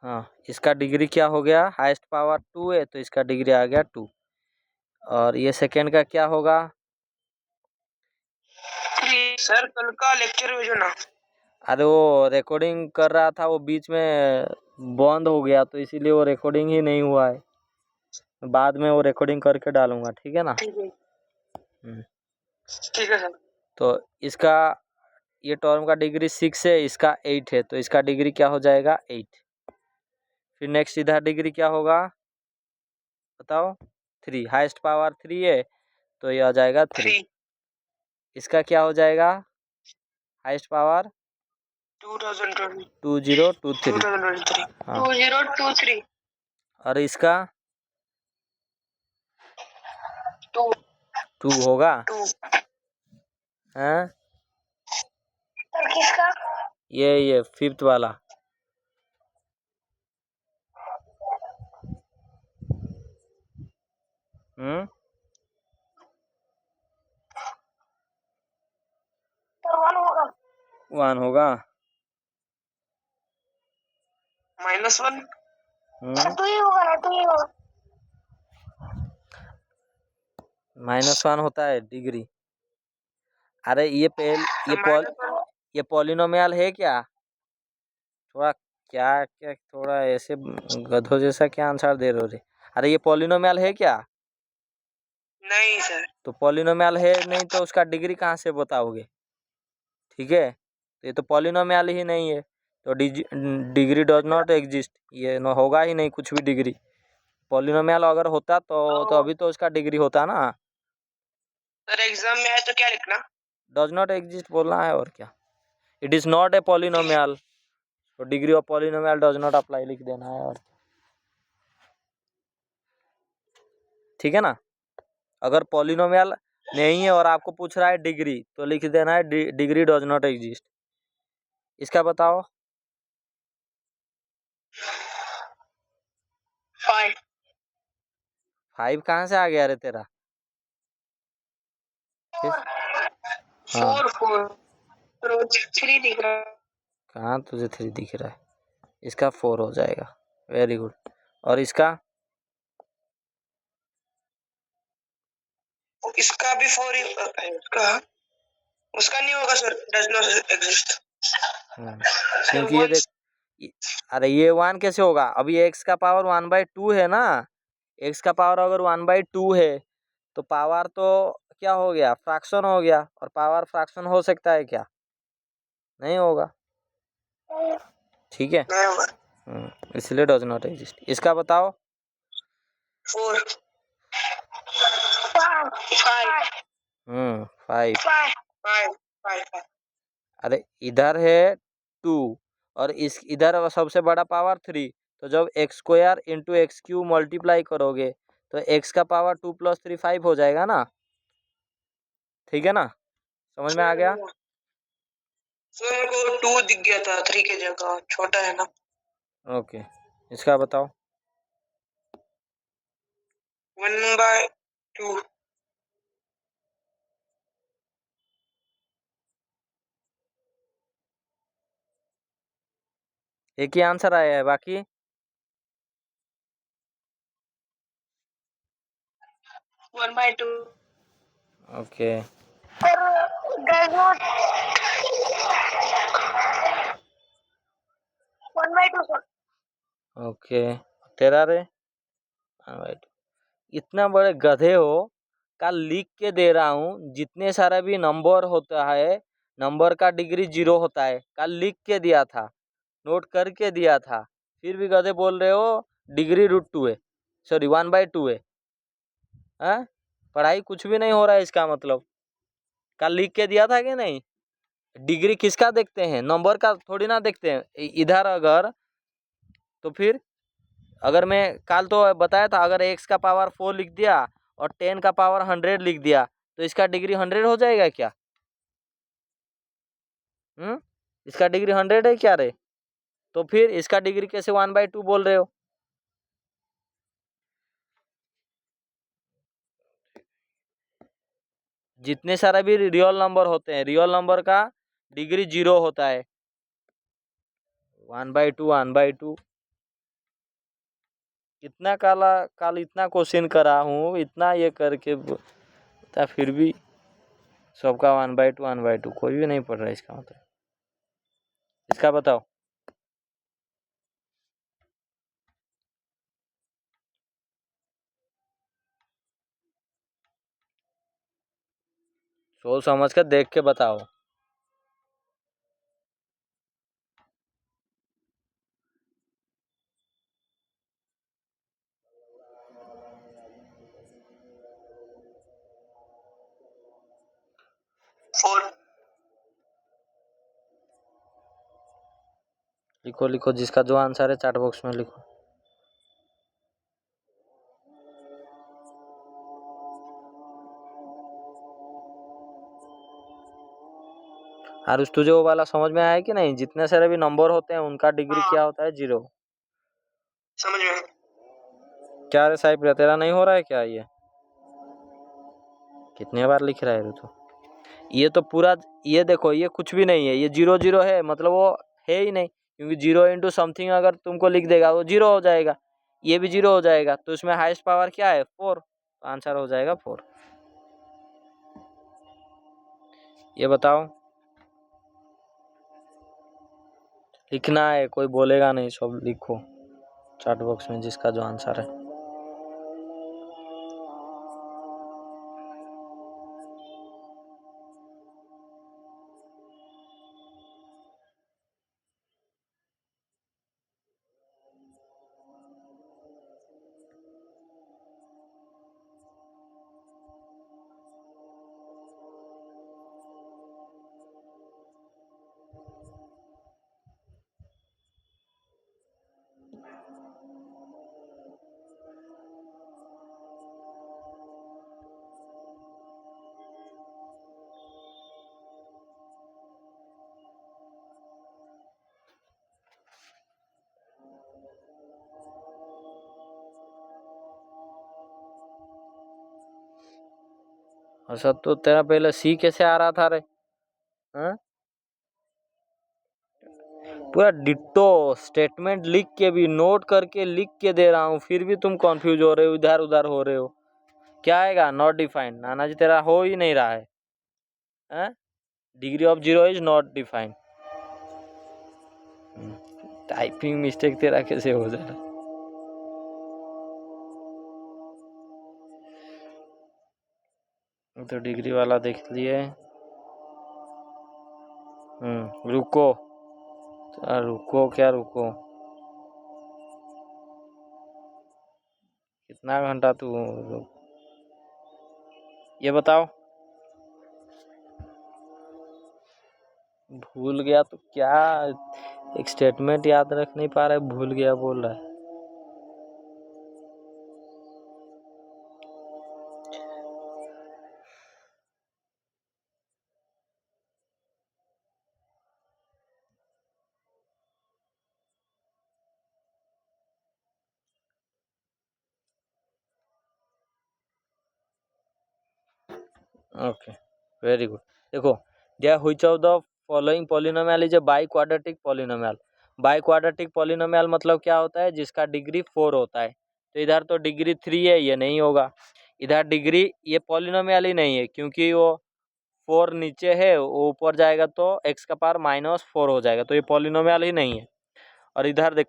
हाँ, इसका डिग्री क्या हो गया, हाईएस्ट पावर 2 है तो इसका डिग्री आ गया 2। और ये सेकेंड का क्या होगा? 3। सर कल का लेक्चर भेजो ना। अरे वो रिकॉर्डिंग कर रहा था, वो बीच में बंद हो गया तो इसीलिए वो रिकॉर्डिंग ही नहीं हुआ है। बाद में वो रिकॉर्डिंग करके डालूंगा, ठीक है ना? ठीक है हम्म। सर। तो इसका ये टर्म का डिग्री 6 है, इसका 8 है तो इसका डिग्री क्या हो जाएगा, 8। फिर नेक्स्ट इधर डिग्री क्या होगा बताओ, 3। हाईएस्ट पावर 3 है तो ये आ जाएगा 3। इसका क्या हो जाएगा, हाईएस्ट पावर 2023। 2023। हाँ, 2023 और इसका 2 होगा। 2। हाँ, सर किसका? ये फिफ्थ वाला। सर 1 होगा। 1 होगा। -1 2 ही होगा ना, 2 ही होगा। -1 होता है डिग्री। अरे ये पॉलिनोमियल है क्या? थोड़ा क्या थोड़ा ऐसे गधों जैसा क्या आंसर दे रहे हो रे? अरे ये पॉलिनोमियल है क्या? नहीं सर। तो पॉलिनोमियल है नहीं तो उसका डिग्री कहाँ से बताओगे? ठीक है, तो ये तो पॉलिनोमियल ही नहीं है तो डिग्री डज नॉट एग्जिस्ट, ये न होगा ही नहीं कुछ भी डिग्री। पॉलिनोमियल अगर होता तो अभी तो उसका डिग्री होता ना। सर एग्जाम में है तो क्या लिखना? डज नॉट एग्जिस्ट बोलना है और क्या। It is not a polynomial तो degree of polynomial does not apply लिख देना है और ठीक है ना। अगर पॉलिनोमियल नहीं है और आपको पूछ रहा है डिग्री तो लिख देना है डिग्री डज नॉट एग्जिस्ट। इसका बताओ 5 5 कहाँ से आ गया रे तेरा? 4 4 3 दिख रहा है। कहाँ तुझे 3 दिख रहा है? इसका 4 हो जाएगा, वेरी गुड। और इसका इसका भी 4 ही उसका नहीं होगा सर, डज नॉट एग्जिस्ट। क्योंकि ये देख अरे ये 1 कैसे होगा, अभी x का पावर 1/2 है ना। x का पावर अगर 1/2 है तो पावर तो क्या हो गया, फ्रैक्शन हो गया। और पावर फ्रैक्शन हो सकता है क्या? नहीं होगा, ठीक है। इसलिए डज नॉट एग्जिस्ट। इसका बताओ 4 5 5। अरे इधर है 2 और इस इधर सबसे बड़ा पावर 3, तो जब x² इंटू x³ मल्टीप्लाई करोगे तो x का पावर 2 + 3 5 हो जाएगा ना, ठीक है ना। समझ में आ गया? सर मेरे को 2 दिख गया था, 3 की जगह, छोटा है ना। ओके, इसका बताओ 1/2। एक ही आंसर आया है बाकी 1/2। Okay. Does not 1/2 sir. Okay, तेरा रे इतना बड़े गधे हो, कल लिख के दे रहा हूँ जितने सारा भी नंबर होता है नंबर का डिग्री 0 होता है, कल लिख के दिया था, नोट करके दिया था, फिर भी गधे बोल रहे हो डिग्री √2 है, सॉरी 1/2 है। हाँ, पढ़ाई कुछ भी नहीं हो रहा है इसका मतलब। कल लिख के दिया था कि नहीं? डिग्री किसका देखते हैं, नंबर का थोड़ी ना देखते हैं इधर। अगर तो फिर अगर मैं कल तो बताया था, अगर x का पावर 4 लिख दिया और 10 का पावर 100 लिख दिया तो इसका डिग्री 100 हो जाएगा क्या? इसका डिग्री 100 है क्या रे? तो फिर इसका डिग्री कैसे 1/2 बोल रहे हो? जितने सारे भी रियल नंबर होते हैं, रियल नंबर का डिग्री 0 होता है। 1/2 1/2 इतना काल इतना क्वेश्चन करा हूँ, इतना ये करके था, फिर भी सबका 1/2 1/2 कोई भी नहीं पढ़ रहा है। इसका मतलब इसका बताओ। सोच समझ कर देख के बताओ। फोर। लिखो लिखो, जिसका जो आंसर है चैट बॉक्स में लिखो। और तुझे वो वाला समझ में आया कि नहीं? जितने सारे भी नंबर होते हैं उनका डिग्री क्या होता है? 0। समझ में। क्या रे साहिब, तेरा नहीं हो रहा है क्या ये? कितने बार लिख रहा है तू? ये तो पूरा, ये देखो, ये कुछ भी नहीं है, ये 0 0 है, मतलब वो है ही नहीं, क्योंकि 0 इंटू समथिंग अगर तुमको लिख देगा वो 0 हो जाएगा, ये भी 0 हो जाएगा, तो इसमें हाईएस्ट पावर क्या है? 4। आंसर हो जाएगा 4। ये बताओ। लिखना है, कोई बोलेगा नहीं, सब लिखो चैट बॉक्स में जिसका जो आंसर है। अच्छा, तो तेरा पहले सी कैसे आ रहा था रे? हाँ, पूरा डिट्टो स्टेटमेंट लिख के भी, नोट करके लिख के दे रहा हूँ, फिर भी तुम कंफ्यूज हो रहे हो, इधर उधर हो रहे हो। क्या आएगा? Not defined. नाना जी तेरा हो ही नहीं रहा है। Degree of 0 is not defined. Typing mistake तेरा कैसे हो जा रहा है? तो डिग्री वाला देख लिए। रुको। रुको क्या रुको? कितना घंटा तू ये बताओ। भूल गया तो क्या? एक स्टेटमेंट याद रख नहीं पा रहा है, भूल गया बोल रहा है। Okay, very good. देखो, there which of the following polynomial is a biquadratic polynomial. Biquadratic polynomial मतलब क्या होता है? जिसका डिग्री 4 होता है। तो इधर तो डिग्री 3 है, ये नहीं होगा। इधर डिग्री, ये पॉलिनोमियल ही नहीं है, क्योंकि वो 4 नीचे है, वो ऊपर जाएगा तो x का पावर -4 हो जाएगा, तो ये पॉलिनोमियल ही नहीं है। और इधर देख,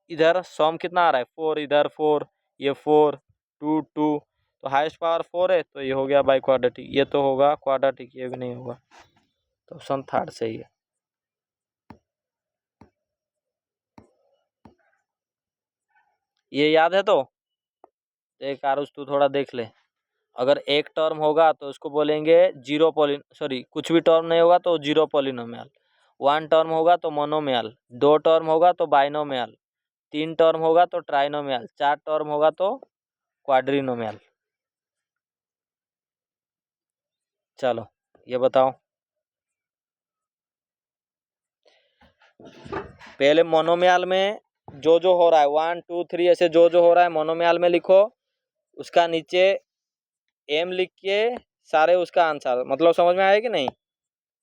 इधर सम कितना आ रहा है? 4, इधर 4, ये 4, 2 2, तो हाईएस्ट पावर 4 है, तो ये हो गया बाई क्वाड्रेटिक। ये तो होगा क्वाड्रेटिक, ये भी नहीं होगा, तो ऑप्शन थर्ड सही है। ये याद है तो एक आरुष तू थोड़ा देख ले। अगर एक टर्म होगा तो उसको बोलेंगे जीरो पॉलिन सॉरी कुछ भी टर्म नहीं होगा तो जीरो पॉलिनोमियल। 1 टर्म होगा तो मोनोमियल, 2 टर्म होगा तो बाइनोमियल, 3 टर्म होगा तो ट्राइनोमियल, 4 टर्म होगा तो क्वाड्रिनोमियल। चलो ये बताओ। पहले मोनोमियल में जो हो रहा है 1 2 3 ऐसे जो हो रहा है मोनोमियल में लिखो, उसका नीचे एम लिख के सारे उसका आंसर, मतलब समझ में आया कि नहीं?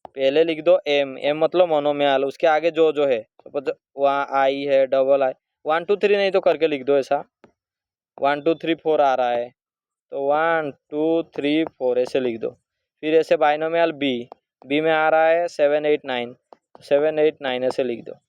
पहले लिख दो एम, एम मतलब मोनोमियल, उसके आगे जो है, सपोज वहाँ आई है, डबल आई, 1 2 3 नहीं तो करके लिख दो ऐसा, 1 2 3 4 आ रहा है तो 1 2 3 4 ऐसे लिख दो। फिर ऐसे बाइनोमियल बी में आ रहा है 7 8 9, 7 8 9 ऐसे लिख दो।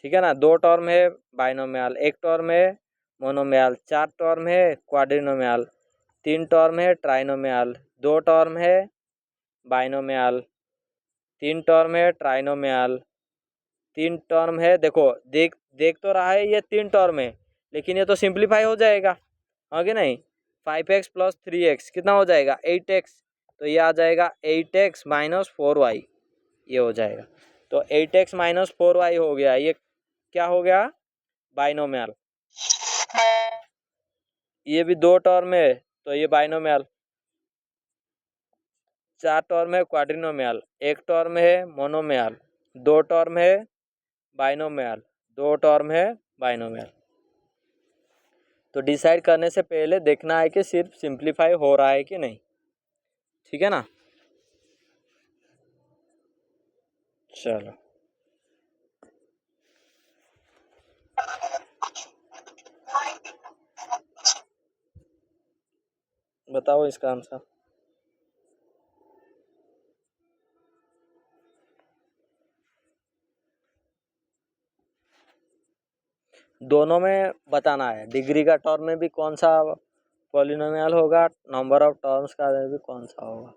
ठीक है ना, 2 टर्म है बाइनोमियल, 1 टर्म है मोनोमियल, 4 टर्म है क्वाड्रिनोमियल, 3 टर्म है ट्राइनोमियल, 2 टर्म है बाइनोमियल, 3 टर्म है ट्राइनोमियल, 3 टर्म है। देखो देख तो रहा है ये 3 टर्म है, लेकिन ये तो सिंप्लीफाई हो जाएगा, हाँ कि नहीं। 5x प्लस 3x कितना हो जाएगा 8x, तो ये आ जाएगा 8x माइनस 4y, ये हो जाएगा। तो 8x माइनस 4y हो गया, ये क्या हो गया बाइनोमियल। ये भी 2 टर्म है तो ये बाइनोमियल, 4 टर्म है क्वाड्रिनोमियल, 1 टर्म है मोनोमियल, 2 टर्म है बाइनोमियल, 2 टर्म है बाइनोमियल। तो डिसाइड करने से पहले देखना है कि सिर्फ सिंप्लीफाई हो रहा है कि नहीं, ठीक है ना। चलो बताओ इसका आंसर। दोनों में बताना है, डिग्री का टर्म में भी कौन सा पॉलिनोमियल होगा, नंबर ऑफ टर्म्स का में भी कौन सा होगा।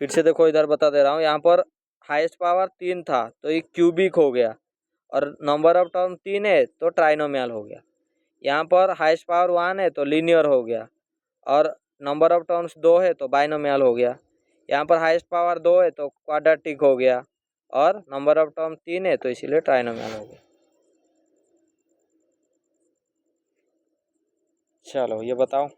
फिर से देखो, इधर बता दे रहा हूँ, यहाँ पर हाईएस्ट पावर 3 था तो ये क्यूबिक हो गया, और नंबर ऑफ टर्म 3 है तो ट्राइनोमियल हो गया। यहाँ पर हाईएस्ट पावर 1 है तो लीनियर हो गया, और नंबर ऑफ टर्म्स 2 है तो बाइनोमियल हो गया। यहाँ पर हाईएस्ट पावर 2 है तो क्वाड्रेटिक हो गया, और नंबर ऑफ टर्म 3 है तो इसीलिए ट्राइनोमियल हो गया। चलो ये बताओ,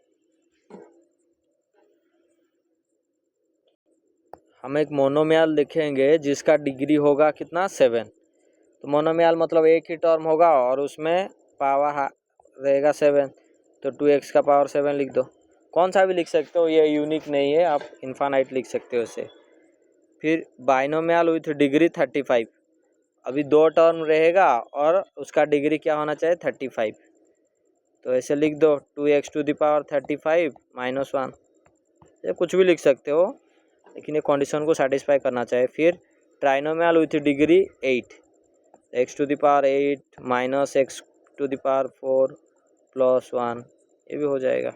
हम एक मोनोमियल लिखेंगे जिसका डिग्री होगा कितना 7। तो मोनोमियल मतलब एक ही टर्म होगा और उसमें पावर रहेगा 7, तो 2x का पावर 7 लिख दो। कौन सा भी लिख सकते हो, ये यूनिक नहीं है, आप इन्फानाइट लिख सकते हो इसे। फिर बाइनोमियल विथ डिग्री 35, अभी 2 टर्म रहेगा और उसका डिग्री क्या होना चाहिए 35, तो ऐसे लिख दो 2x to the power 35 minus 1, ये कुछ भी लिख सकते हो, लेकिन ये कंडीशन को सेटिस्फाई करना चाहिए। फिर trinomial with degree 8, x to the power 8 minus x to the power 4 plus 1, ये भी हो जाएगा,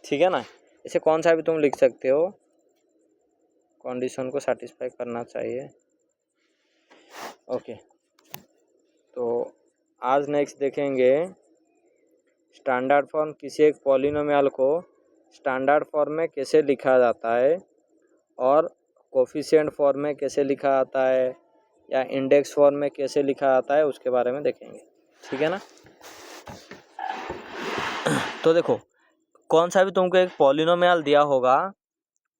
ठीक है ना। इसे कौन सा भी तुम लिख सकते हो, कंडीशन को सेटिस्फाई करना चाहिए। ओके, तो आज नेक्स्ट देखेंगे स्टैंडर्ड फॉर्म, किसी एक पॉलिनोमियल को स्टैंडर्ड फॉर्म में कैसे लिखा जाता है, और कोफिशिएंट फॉर्म में कैसे लिखा जाता है, या इंडेक्स फॉर्म में कैसे लिखा जाता है, उसके बारे में देखेंगे, ठीक है ना। तो देखो, कौन सा भी तुमको एक पॉलिनोमियल दिया होगा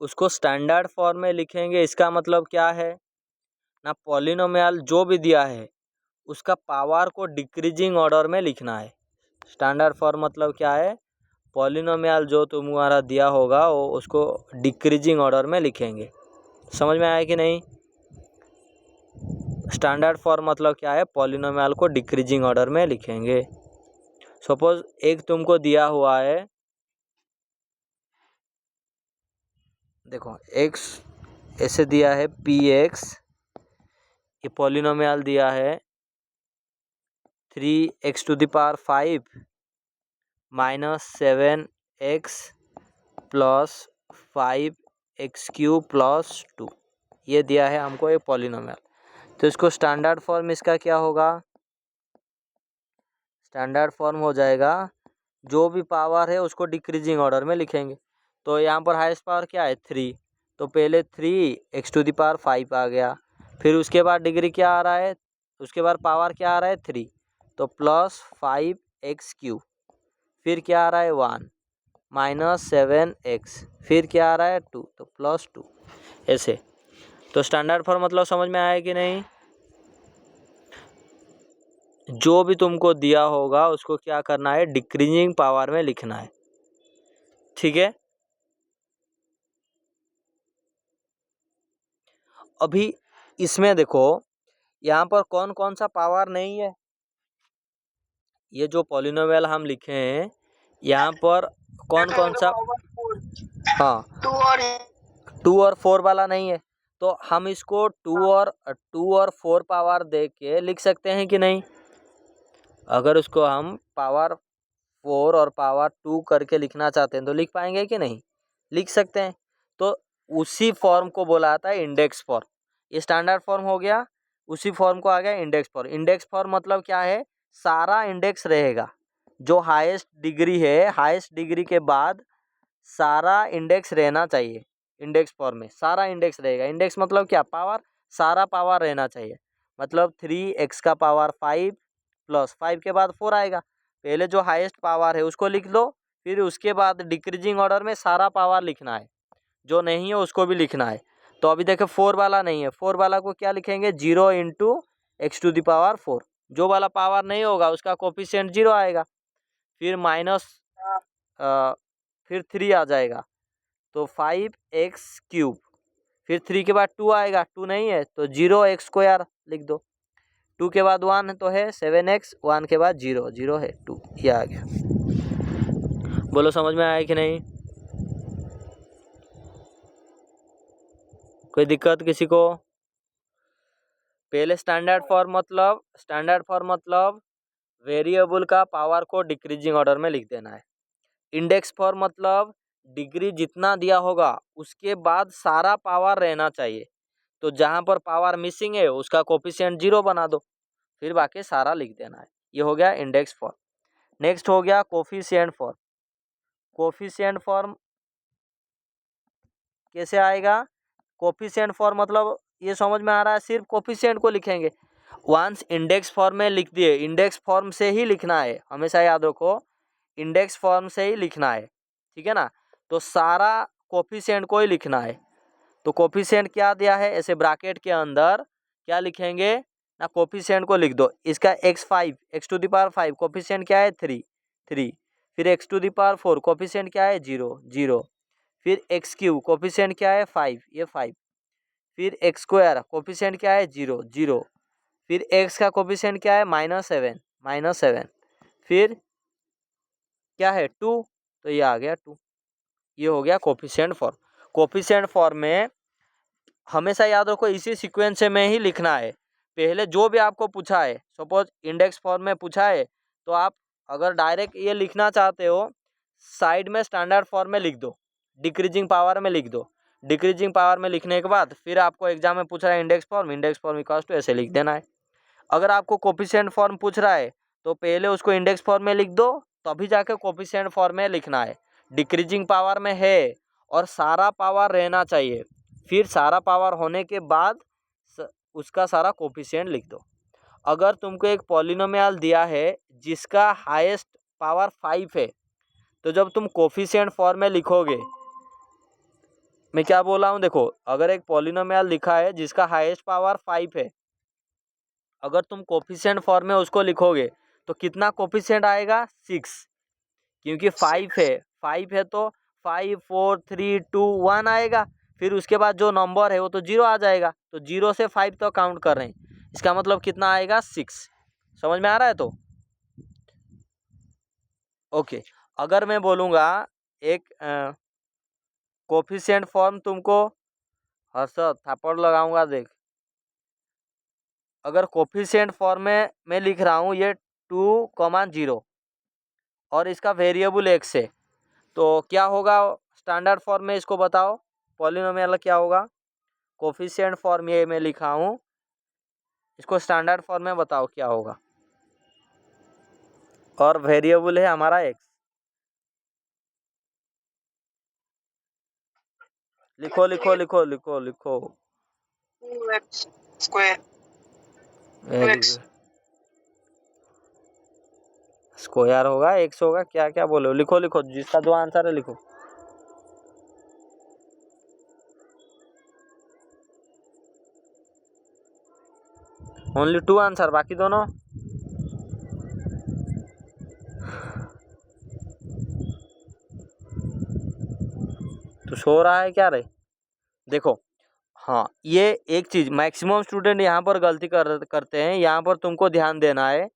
उसको स्टैंडर्ड फॉर्म में लिखेंगे, इसका मतलब क्या है ना, पॉलिनोमियल जो भी दिया है उसका पावर को डिक्रीजिंग ऑर्डर में लिखना है। स्टैंडर्ड फॉर्म मतलब क्या है, पॉलिनोमियल जो तुम्हारा दिया होगा वो उसको डिक्रीजिंग ऑर्डर में लिखेंगे। समझ में आया कि नहीं। स्टैंडर्ड फॉर्म मतलब क्या है, पॉलिनोमियल को डिक्रीजिंग ऑर्डर में लिखेंगे। सपोज एक तुमको दिया हुआ है, देखो x ऐसे दिया है px, ये पॉलिनोमियल दिया है 3x⁵ minus 7x plus 5x³ plus 2, ये दिया है हमको एक पॉलिनोमियल। तो इसको स्टैंडर्ड फॉर्म इसका क्या होगा? स्टैंडर्ड फॉर्म हो जाएगा, जो भी पावर है उसको डिक्रीजिंग ऑर्डर में लिखेंगे। तो यहाँ पर हाईएस्ट पावर क्या है? 3, तो पहले 3x⁵ आ गया, फिर उसके बाद डिग्री क्या आ रहा है, उसके बाद पावर क्या आ रहा है? 3, तो प्लस 5x³, फिर क्या आ रहा है? 1 माइनस 7x, फिर क्या आ रहा है? 2, तो प्लस 2, ऐसे। तो स्टैंडर्ड फॉर्म मतलब समझ में आया कि नहीं? जो भी तुमको दिया होगा उसको क्या करना है? डिक्रीजिंग पावर में लिखना है, ठीक है। अभी इसमें देखो, यहाँ पर कौन कौन सा पावर नहीं है। ये जो पॉलिनोमियल हम लिखे हैं यहाँ पर कौन कौन सा, हाँ 2 और 4 वाला नहीं है। तो हम इसको 2 और 4 पावर दे के लिख सकते हैं कि नहीं? अगर उसको हम पावर 4 और पावर 2 करके लिखना चाहते हैं तो लिख पाएंगे कि नहीं? लिख सकते हैं। तो उसी फॉर्म को बोला जाता है इंडेक्स फॉर्म। ये स्टैंडर्ड फॉर्म हो गया, उसी फॉर्म को आ गया इंडेक्स फॉर्म। इंडेक्स फॉर्म मतलब क्या है? सारा इंडेक्स रहेगा, जो हाईएस्ट डिग्री है, हाईएस्ट डिग्री के बाद सारा इंडेक्स रहना चाहिए। इंडेक्स फॉर्म में सारा इंडेक्स रहेगा। इंडेक्स मतलब क्या? पावर, सारा पावर रहना चाहिए। मतलब 3x⁵ प्लस 5 के बाद 4 आएगा। पहले जो हाईएस्ट पावर है उसको लिख लो, फिर उसके बाद डिक्रीजिंग ऑर्डर में सारा पावर लिखना है, जो नहीं है उसको भी लिखना है। तो अभी देखो 4 वाला नहीं है, 4 वाला को क्या लिखेंगे? 0 × x⁴। जो वाला पावर नहीं होगा उसका कोफिशिएंट 0 आएगा। फिर माइनस फिर 3 आ जाएगा, तो 5x³। फिर 3 के बाद 2 आएगा, 2 नहीं है तो 0x² लिख दो। 2 के बाद 1 तो है 7x, 1 के बाद 0, 0 है 2, ये आ गया। बोलो समझ में आया कि नहीं? कोई दिक्कत किसी को? पहले स्टैंडर्ड फॉर्म मतलब वेरिएबल का पावर को डिक्रीजिंग ऑर्डर में लिख देना है। इंडेक्स फॉर्म मतलब डिग्री जितना दिया होगा उसके बाद सारा पावर रहना चाहिए। तो जहाँ पर पावर मिसिंग है उसका कोफिशिएंट 0 बना दो, फिर बाकी सारा लिख देना है। ये हो गया इंडेक्स फॉर्म। नेक्स्ट हो गया कोफिशिएंट फॉर्म। कोफिशिएंट फॉर्म कैसे आएगा? कोफिशिएंट फॉर्म मतलब ये समझ में आ रहा है, सिर्फ कोफिशिएंट को लिखेंगे। वंस इंडेक्स फॉर्म में लिख दिए, इंडेक्स फॉर्म से ही लिखना है, हमेशा याद रखो, इंडेक्स फॉर्म से ही लिखना है, ठीक है ना। तो सारा कोफिशिएंट को ही लिखना है। तो कोफिशिएंट क्या दिया है? ऐसे ब्रैकेट के अंदर क्या लिखेंगे ना, कोफिशिएंट को लिख दो। इसका x⁵ कोफिशिएंट क्या है? 3, फिर x⁴ कोफिशिएंट क्या है? 0, 0। फिर x³ कोफिशिएंट क्या है? 5, ये 5। फिर x² कोफिशिएंट क्या है? 0, 0। फिर x का कोफिशिएंट क्या है? -7, -7। फिर क्या है? 2, तो ये आ गया 2। ये हो गया कोफिशिएंट फॉर्म। कोफिशिएंट फॉर्म में हमेशा याद रखो इसी सीक्वेंस में ही लिखना है। पहले जो भी आपको पूछा है, सपोज इंडेक्स फॉर्म में पूछा है, तो आप अगर डायरेक्ट ये लिखना चाहते हो, साइड में स्टैंडर्ड फॉर्म में लिख दो, डिक्रीजिंग पावर में लिख दो। डिक्रीजिंग पावर में लिखने के बाद फिर आपको एग्जाम में पूछ रहा है इंडेक्स फॉर्म इक्वल्स टू ऐसे लिख देना है। अगर आपको कोफिशिएंट फॉर्म पूछ रहा है तो पहले उसको इंडेक्स फॉर्म में लिख दो, तभी जाके कोफिशिएंट फॉर्म में लिखना है। डिक्रीजिंग पावर में है और सारा पावर रहना चाहिए, फिर सारा पावर होने के बाद उसका सारा कोफिशिएंट लिख दो। अगर तुमको एक पॉलिनोमियल दिया है जिसका हाईएस्ट पावर 5 है, तो जब तुम कोफिशिएंट फॉर्म में लिखोगे, मैं क्या बोल रहा हूँ देखो, अगर एक पॉलिनोमियल लिखा है जिसका हाईएस्ट पावर 5 है, अगर तुम कोफिशिएंट फॉर्म में उसको लिखोगे तो कितना कोफिशिएंट आएगा? 6, क्योंकि 5 है तो 5, 4, 3, 2, 1 आएगा। फिर उसके बाद जो नंबर है वो तो 0 आ जाएगा। तो 0 से 5 तक काउंट कर रहे हैं, इसका मतलब कितना आएगा? 6। समझ में आ रहा है? तो ओके, अगर मैं बोलूँगा एक कोफिशिएंट फॉर्म तुमको, हर्षद थप्पड़ लगाऊंगा देख, अगर कोफिशिएंट फॉर्म में मैं लिख रहा हूँ ये 2, 0 और इसका वेरिएबल x है, तो क्या होगा स्टैंडर्ड फॉर्म में, इसको बताओ पॉलिनोमियल क्या होगा। कोफिशिएंट फॉर्म ये मैं लिखा हूँ, इसको स्टैंडर्ड फॉर्म में बताओ क्या होगा। और वेरिएबल है हमारा x। लिखो लिखो लिखो लिखो लिखो। 2x square, very 2x, good. Square होगा, x होगा, क्या क्या बोलो, लिखो लिखो, जिसका जो आंसर है लिखो। ओनली 2 आंसर, बाकी दोनों तो सो रहा है क्या रे। देखो हाँ, ये एक चीज मैक्सिमम स्टूडेंट यहाँ पर गलती करते हैं। यहाँ पर तुमको ध्यान देना है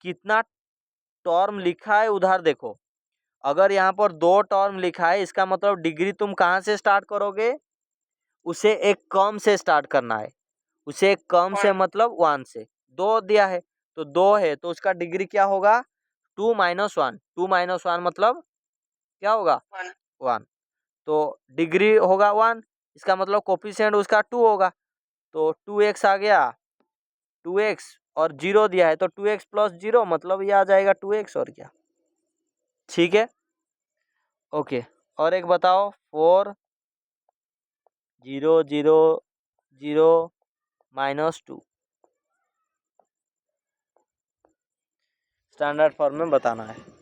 कितना टर्म लिखा है उधर देखो। अगर यहाँ पर 2 टर्म लिखा है, इसका मतलब डिग्री तुम कहाँ से स्टार्ट करोगे, उसे एक कम से स्टार्ट करना है। उसे एक कम से मतलब 1 से। 2 दिया है तो 2 है, तो उसका डिग्री क्या होगा 2 - 1। 2 - 1 मतलब क्या होगा 1। तो डिग्री होगा 1, इसका मतलब कोफिशिएंट उसका 2 होगा, तो 2x आ गया। 2x और 0 दिया है तो 2x + 0 मतलब ये आ जाएगा 2x, और क्या। ठीक है, ओके। और एक बताओ 4 0 0 0 -2 स्टैंडर्ड फॉर्म में बताना है।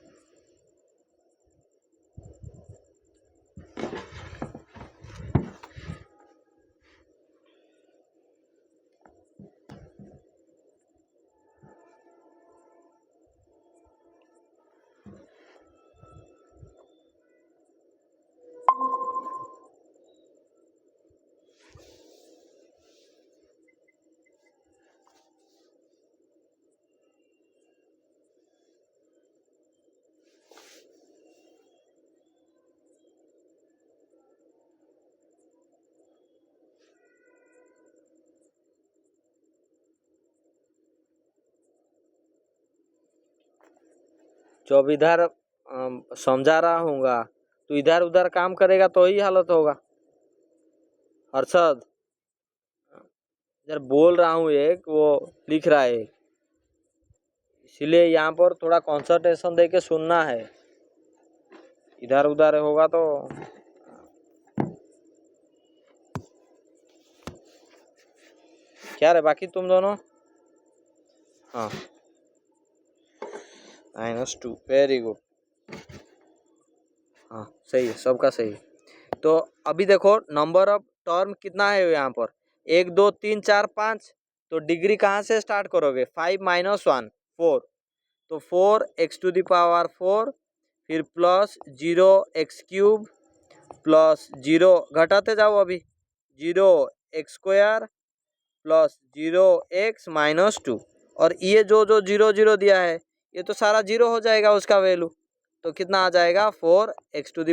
जो अब इधर समझा रहा हूँगा, तो इधर उधर काम करेगा तो ही हालत होगा। हर्षद, इधर बोल रहा हूँ एक, वो लिख रहा है, इसीलिए यहाँ पर थोड़ा कंसंट्रेशन दे के सुनना है। इधर उधर होगा तो क्या रे बाकी तुम दोनों। हाँ -2, वेरी गुड। हाँ सही है, सबका सही है। तो अभी देखो नंबर ऑफ टर्म कितना है यहाँ पर, 1 2 3 4 5। तो डिग्री कहाँ से स्टार्ट करोगे, 5 - 1 4, तो 4x⁴, फिर प्लस 0x³ प्लस 0 घटाते जाओ अभी, 0x² प्लस 0x -2। और ये जो 0 0 दिया है, ये तो सारा 0 हो जाएगा उसका वैल्यू, तो कितना आ जाएगा 4x⁴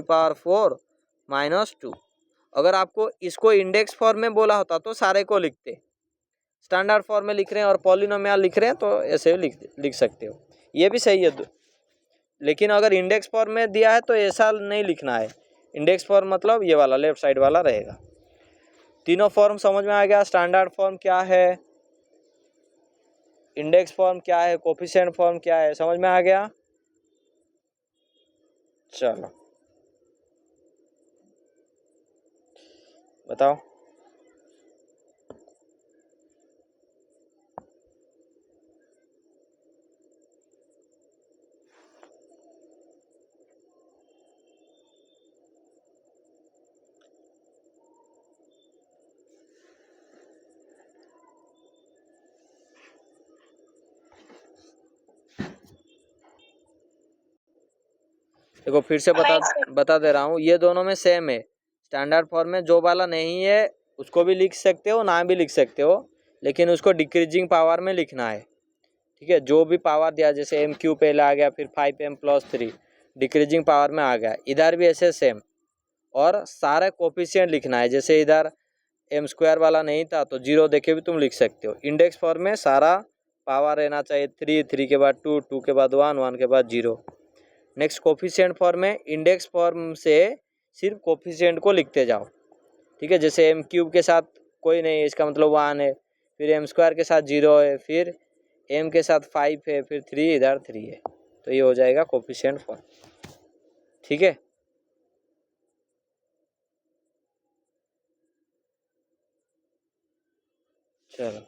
-2। अगर आपको इसको इंडेक्स फॉर्म में बोला होता तो सारे को लिखते। स्टैंडर्ड फॉर्म में लिख रहे हैं और पॉलिनोमियल लिख रहे हैं तो ऐसे लिख सकते हो, ये भी सही है। लेकिन अगर इंडेक्स फॉर्म में दिया है तो ऐसा नहीं लिखना है। इंडेक्स फॉर्म मतलब ये वाला लेफ्ट साइड वाला रहेगा। तीनों फॉर्म समझ में आ गया। स्टैंडर्ड फॉर्म क्या है, इंडेक्स फॉर्म क्या है, कोफिशिएंट फॉर्म क्या है, समझ में आ गया। चलो बताओ। देखो फिर से बता दे रहा हूँ, ये दोनों में सेम है। स्टैंडर्ड फॉर्म में जो वाला नहीं है उसको भी लिख सकते हो, ना भी लिख सकते हो, लेकिन उसको डिक्रीजिंग पावर में लिखना है। ठीक है, जो भी पावर दिया, जैसे m³ पहले आ गया, फिर 5m + 3 डिक्रीजिंग पावर में आ गया, इधर भी ऐसे सेम। और सारा कोफिशिएंट लिखना है, जैसे इधर m² वाला नहीं था तो 0 देके भी तुम लिख सकते हो। इंडेक्स फॉर्म में सारा पावर रहना चाहिए 3, 3 के बाद 2, 2 के बाद 1, 1 के बाद 0। नेक्स्ट कोफिशिएंट फॉर्म में इंडेक्स फॉर्म से सिर्फ कोफिशिएंट को लिखते जाओ, ठीक है। जैसे एम क्यूब के साथ कोई नहीं है, इसका मतलब 1 है, फिर एम स्क्वायर के साथ 0 है, फिर एम के साथ 5 है, फिर 3 इधर 3 है, तो ये हो जाएगा कोफिशिएंट फॉर्म, ठीक है। चलो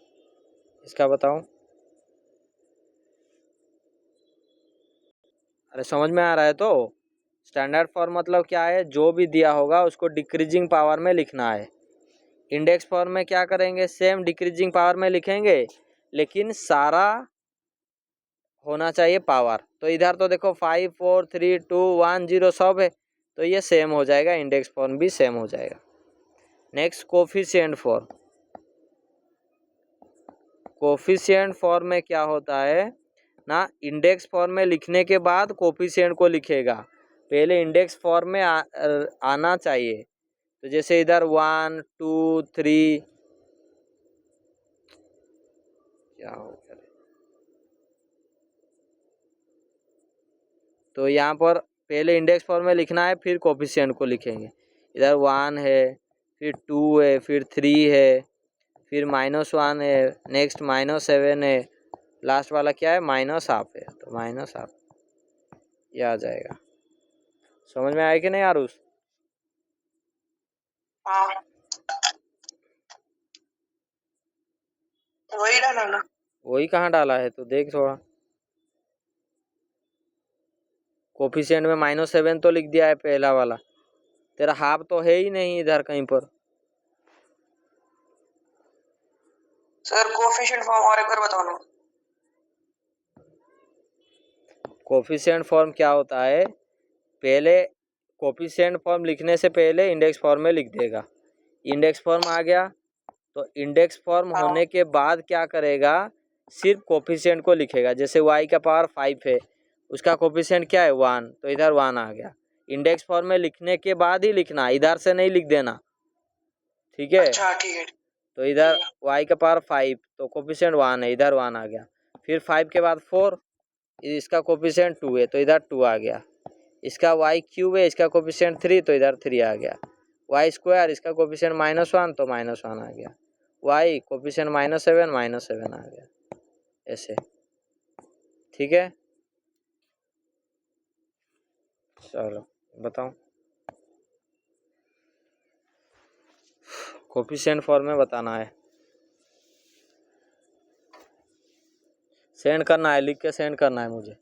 इसका बताओ। अरे समझ में आ रहा है तो। स्टैंडर्ड फॉर्म मतलब क्या है, जो भी दिया होगा उसको डिक्रीजिंग पावर में लिखना है। इंडेक्स फॉर्म में क्या करेंगे, सेम डिक्रीजिंग पावर में लिखेंगे, लेकिन सारा होना चाहिए पावर। तो इधर तो देखो 5, 4, 3, 2, 1, 0 सब है, तो ये सेम हो जाएगा, इंडेक्स फॉर्म भी सेम हो जाएगा। Next coefficient form. Coefficient form में क्या होता है ना, इंडेक्स फॉर्म में लिखने के बाद कोफिशिएंट को लिखेगा, पहले इंडेक्स फॉर्म में आना चाहिए। तो जैसे इधर 1, 2, 3 क्या हो गया, तो यहाँ पर पहले इंडेक्स फॉर्म में लिखना है, फिर कोफिशिएंट को लिखेंगे। इधर 1 है, फिर 2 है, फिर 3 है, फिर -1 है, नेक्स्ट -7 है, लास्ट वाला क्या है, -1/2 है, तो -1/2 ये आ जाएगा। समझ में आया कि नहीं आरुष? हाँ वही डाला ना। वही कहाँ डाला है, तो देख थोड़ा। कोफिशिएंट में -7 तो लिख दिया है पहला वाला, तेरा हाफ तो है ही नहीं इधर कहीं पर। सर कोफिशिएंट फॉर्म और एक बार बताओ ना। कोफिशिएंट फॉर्म क्या होता है, पहले कोफिशिएंट फॉर्म लिखने से पहले इंडेक्स फॉर्म में लिख देगा। इंडेक्स फॉर्म आ गया, तो इंडेक्स फॉर्म हाँ। होने के बाद क्या करेगा, सिर्फ कोफिशिएंट को लिखेगा। जैसे y का पावर 5 है, उसका कोफिशिएंट क्या है 1, तो इधर 1 आ गया। इंडेक्स फॉर्म में लिखने के बाद ही लिखना, इधर से नहीं लिख देना, ठीक है। अच्छा ठीक है। तो इधर y का पावर 5, तो कोफिशिएंट 1 है, इधर 1 आ गया। फिर 5 के बाद 4, इसका कोफिशिएंट 2 है, तो इधर 2 आ गया। इसका y क्यूब है, इसका कोफिशिएंट 3, तो इधर 3 आ गया। y स्क्वायर, इसका कोफिशिएंट -1, तो -1 आ गया। y कोफिशिएंट -7, -7 आ गया, ऐसे, ठीक है। चलो बताओ। कोफिशिएंट फॉर्म में बताना है, सेंड करना है, लिख के सेंड करना है मुझे।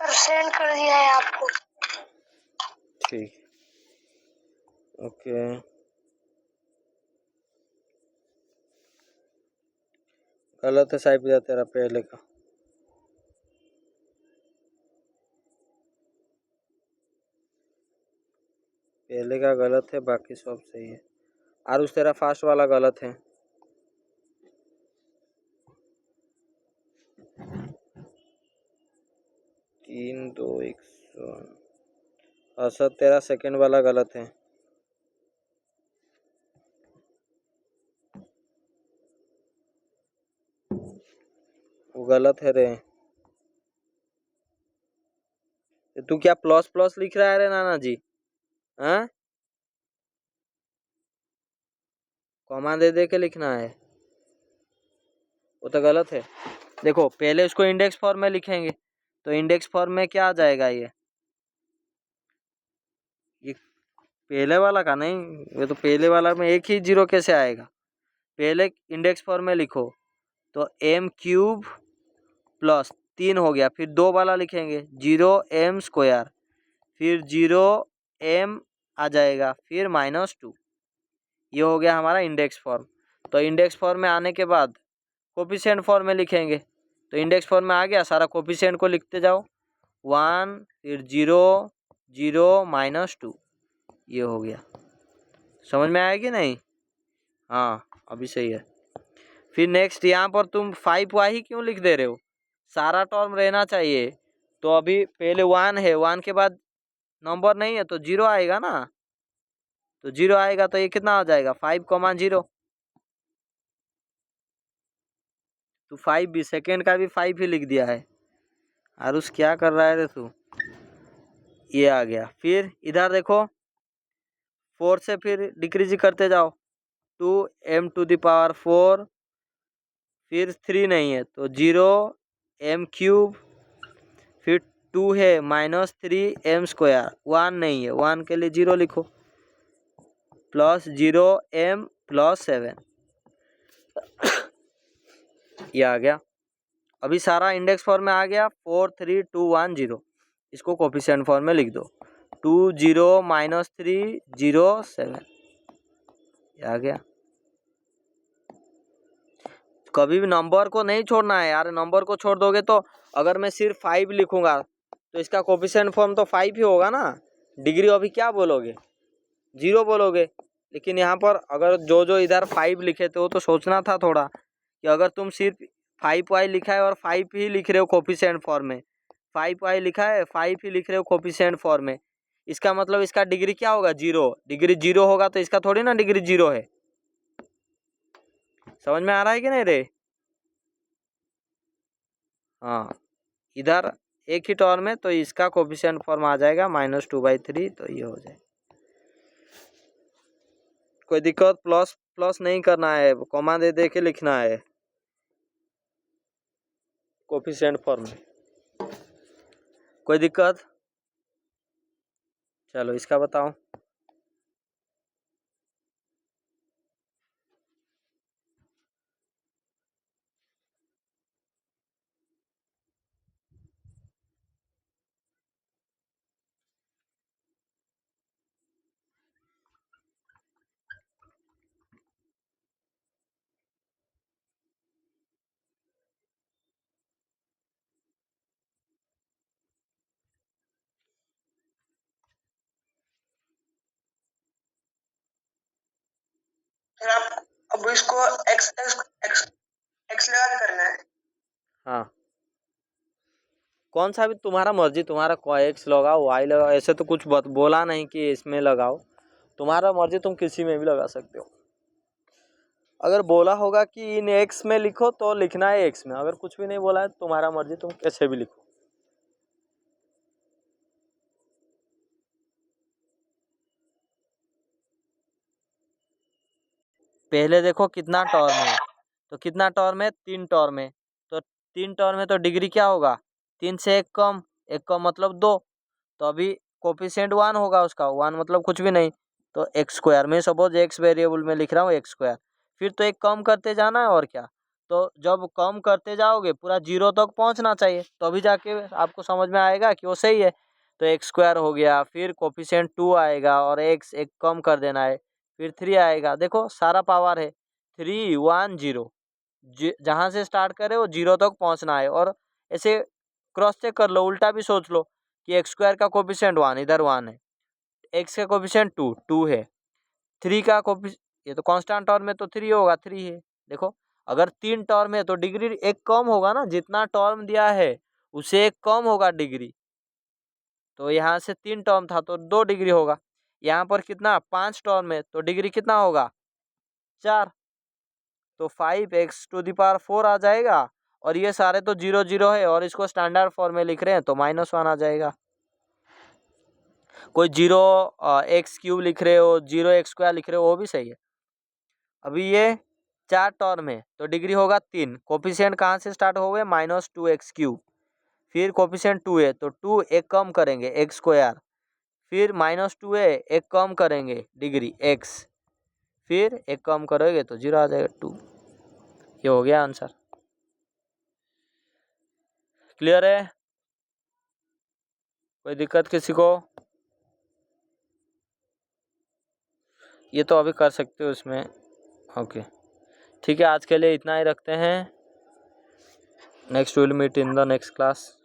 सर सेंड कर दिया है आपको। ठीक, ओके। गलत है साहिब तेरा पहले का। पहले का गलत है, बाकी सब सही है। आरुष तेरा फास्ट वाला गलत है। 3 2 1 हाँ सर, तेरा सेकंड वाला गलत है। वो गलत है रे। तू क्या प्लस प्लस लिख रहा है रे नाना जी? हाँ, कॉमा दे दे के लिखना है, वो तो गलत है। देखो पहले उसको इंडेक्स फॉर्म में लिखेंगे, तो इंडेक्स फॉर्म में क्या आ जाएगा? ये पहले वाला का नहीं, ये तो पहले वाला में एक ही जीरो कैसे आएगा? पहले इंडेक्स फॉर्म में लिखो तो m³ प्लस 3 हो गया, फिर 2 वाला लिखेंगे 0m², फिर 0m आ जाएगा, फिर -2। ये हो गया हमारा इंडेक्स फॉर्म। तो इंडेक्स फॉर्म में आने के बाद कोफिशिएंट फॉर्म में लिखेंगे, तो इंडेक्स फॉर्म में आ गया, सारा कोफिशिएंट को लिखते जाओ, 1 फिर 0 0 -2, ये हो गया। समझ में आया कि नहीं? हाँ अभी सही है। फिर नेक्स्ट यहाँ पर तुम 5y क्यों लिख दे रहे हो? सारा टर्म रहना चाहिए। तो अभी पहले 1 है, 1 के बाद नंबर नहीं है तो 0 आएगा ना, तो 0 आएगा तो ये कितना आ जाएगा? 5,0। तू 5 भी, सेकेंड का भी 5 ही लिख दिया है। आरुष क्या कर रहा है रे तू? ये आ गया। फिर इधर देखो 4 से फिर डिक्रीज करते जाओ, 2m⁴, फिर 3 नहीं है तो 0m³, फिर 2 है -3m², 1 नहीं है, 1 के लिए 0 लिखो, प्लस 0m+7, ये आ गया। अभी सारा इंडेक्स फॉर्म में आ गया, 4 3 2 1 0। इसको कोफिशिएंट फॉर्म में लिख दो, 2 0 -3 0 7, ये आ गया। कभी भी नंबर को नहीं छोड़ना है यार, नंबर को छोड़ दोगे तो अगर मैं सिर्फ 5 लिखूंगा तो इसका कोफिशिएंट फॉर्म तो 5 ही होगा ना। डिग्री अभी क्या बोलोगे? 0 बोलोगे। लेकिन यहाँ पर अगर जो जो इधर 5 लिखे थे वो तो सोचना था थोड़ा, कि अगर तुम सिर्फ 5y लिखा है और 5 ही लिख रहे हो कोफिशिएंट फॉर्म में, 5y लिखा है 5 ही लिख रहे हो कोफिशिएंट फॉर्म में, इसका मतलब इसका डिग्री क्या होगा? 0। डिग्री 0 होगा तो इसका थोड़ी ना डिग्री 0 है। समझ में आ रहा है कि नहीं रे? हाँ, इधर एक ही टर्म में तो इसका कोफिशिएंट फॉर्म आ जाएगा -2/3, तो ये हो जाएगा। कोई दिक्कत? प्लस प्लस नहीं करना है, कॉमा दे दे के लिखना है कोफिशिएंट फॉर्म में। कोई दिक्कत? चलो इसका बताओ। फिर आप अब इसको x x x x लगा के करना है। हाँ, कौन सा भी तुम्हारा मर्जी, तुम्हारा कोई एक्स लगाओ वाई लगाओ, ऐसे तो कुछ बोला नहीं कि इसमें लगाओ, तुम्हारा मर्जी, तुम किसी में भी लगा सकते हो। अगर बोला होगा कि इन एक्स में लिखो तो लिखना है एक्स में, अगर कुछ भी नहीं बोला है तुम्हारा मर्जी, तुम कैसे भी लिखो। पहले देखो कितना टर्म है, तो कितना टर्म है? 3 टर्म है, तो 3 टर्म है तो डिग्री क्या होगा? 3 से 1 कम, 1 कम मतलब 2, तो अभी कोफिशिएंट 1 होगा उसका, 1 मतलब कुछ भी नहीं, तो x², मैं सपोज x वेरिएबल में लिख रहा हूँ x², फिर तो एक कम करते जाना है और क्या। तो जब कम करते जाओगे पूरा 0 तक पहुँचना चाहिए, तो अभी जाके आपको समझ में आएगा कि वो सही है। तो x² हो गया, फिर कोफिशिएंट 2 आएगा और x एक कम कर देना है, फिर 3 आएगा। देखो सारा पावर है 3 1 0, जहाँ से स्टार्ट करे वो 0 तक पहुँचना है। और ऐसे क्रॉस चेक कर लो, उल्टा भी सोच लो कि x² का कोफिशिएंट 1, इधर 1 है, x का कोफिशिएंट 2 2 है, 3 का ये तो कांस्टेंट टर्म में तो 3 होगा, 3 है। देखो अगर 3 टर्म है तो डिग्री एक कम होगा ना, जितना टर्म दिया है उससे एक कम होगा डिग्री, तो यहाँ से 3 टर्म था तो 2 डिग्री होगा। यहाँ पर कितना 5 टर्म है तो डिग्री कितना होगा 4, तो 5x⁴ आ जाएगा। और ये सारे तो 0 0 है और इसको स्टैंडर्ड फॉर्म में लिख रहे हैं तो -1 आ जाएगा। कोई 0x³ लिख रहे हो, 0x² लिख रहे हो, वो भी सही है। अभी ये 4 टर्म है तो डिग्री होगा 3। कोफिशिएंट कहाँ से स्टार्ट हो गए -2x³, फिर कोफिशिएंट 2 है तो 2 एक कम करेंगे x², फिर -2 है एक कम करेंगे डिग्री x, फिर एक कम करोगे तो 0 आ जाएगा 2। ये हो गया आंसर। क्लियर है? कोई दिक्कत किसी को? ये तो अभी कर सकते हो इसमें। ओके ठीक है, आज के लिए इतना ही रखते हैं। Next will meet in the next class.